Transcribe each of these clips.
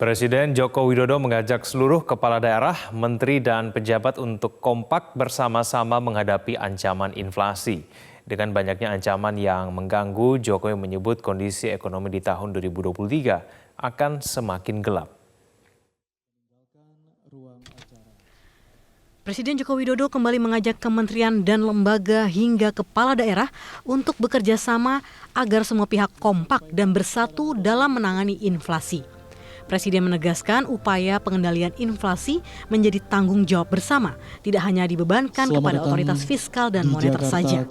Presiden Joko Widodo mengajak seluruh kepala daerah, menteri, dan pejabat untuk kompak bersama-sama menghadapi ancaman inflasi. Dengan banyaknya ancaman yang mengganggu, Jokowi menyebut kondisi ekonomi di tahun 2023 akan semakin gelap. Presiden Joko Widodo kembali mengajak kementerian dan lembaga hingga kepala daerah untuk bekerja sama agar semua pihak kompak dan bersatu dalam menangani inflasi. Presiden menegaskan upaya pengendalian inflasi menjadi tanggung jawab bersama, tidak hanya dibebankan kepada otoritas fiskal dan moneter saja.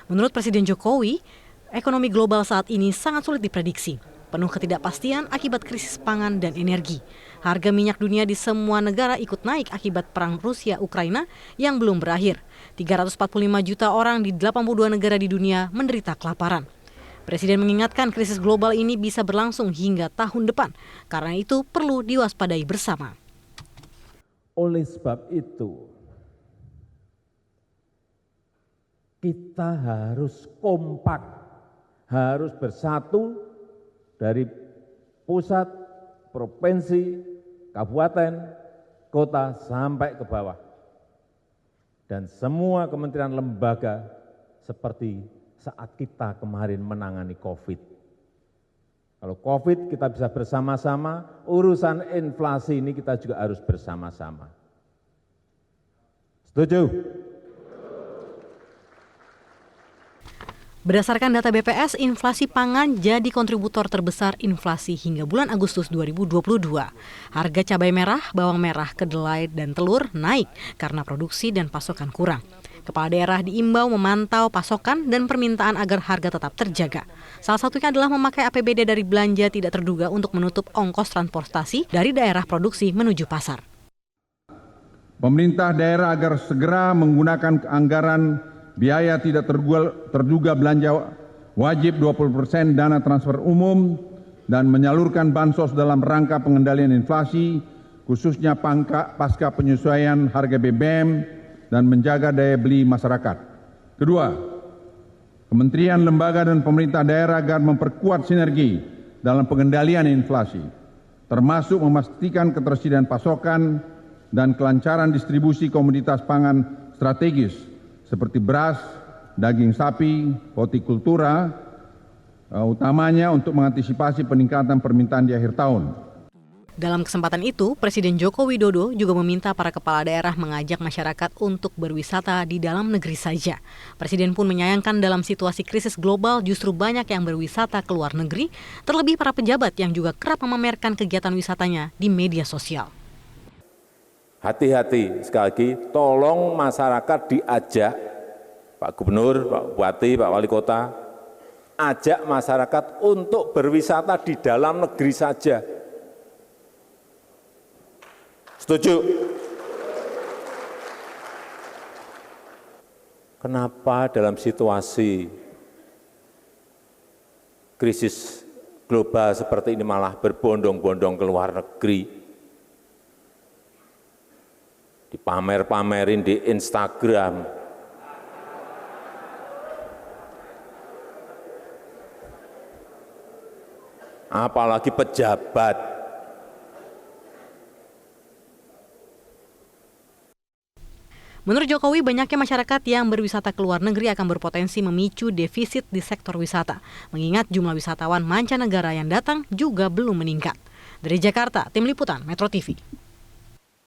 Menurut Presiden Jokowi, ekonomi global saat ini sangat sulit diprediksi. Penuh ketidakpastian akibat krisis pangan dan energi. Harga minyak dunia di semua negara ikut naik akibat perang Rusia-Ukraina yang belum berakhir. 345 juta orang di 82 negara di dunia menderita kelaparan. Presiden mengingatkan krisis global ini bisa berlangsung hingga tahun depan. Karena itu perlu diwaspadai bersama. Oleh sebab itu, kita harus kompak, harus bersatu dari pusat, provinsi, kabupaten, kota, sampai ke bawah. Dan semua kementerian lembaga seperti saat kita kemarin menangani COVID. Kalau COVID kita bisa bersama-sama, urusan inflasi ini kita juga harus bersama-sama. Setuju? Berdasarkan data BPS, inflasi pangan jadi kontributor terbesar inflasi hingga bulan Agustus 2022. Harga cabai merah, bawang merah, kedelai, dan telur naik karena produksi dan pasokan kurang. Kepala daerah diimbau memantau pasokan dan permintaan agar harga tetap terjaga. Salah satunya adalah memakai APBD dari belanja tidak terduga untuk menutup ongkos transportasi dari daerah produksi menuju pasar. Pemerintah daerah agar segera menggunakan anggaran biaya tidak terduga belanja wajib 20% dana transfer umum dan menyalurkan bansos dalam rangka pengendalian inflasi, khususnya pasca penyesuaian harga BBM dan menjaga daya beli masyarakat. Kedua, kementerian, lembaga, dan pemerintah daerah agar memperkuat sinergi dalam pengendalian inflasi, termasuk memastikan ketersediaan pasokan dan kelancaran distribusi komoditas pangan strategis seperti beras, daging sapi, hortikultura, utamanya untuk mengantisipasi peningkatan permintaan di akhir tahun. Dalam kesempatan itu, Presiden Joko Widodo juga meminta para kepala daerah mengajak masyarakat untuk berwisata di dalam negeri saja. Presiden pun menyayangkan dalam situasi krisis global justru banyak yang berwisata ke luar negeri, terlebih para pejabat yang juga kerap memamerkan kegiatan wisatanya di media sosial. Hati-hati, sekali lagi, tolong masyarakat diajak, Pak Gubernur, Pak Bupati, Pak Wali Kota, ajak masyarakat untuk berwisata di dalam negeri saja. Setuju? Kenapa dalam situasi krisis global seperti ini malah berbondong-bondong ke luar negeri? Dipamer-pamerin di Instagram. Apalagi pejabat. Menurut Jokowi, banyaknya masyarakat yang berwisata ke luar negeri akan berpotensi memicu defisit di sektor wisata. Mengingat jumlah wisatawan mancanegara yang datang juga belum meningkat. Dari Jakarta, Tim Liputan Metro TV.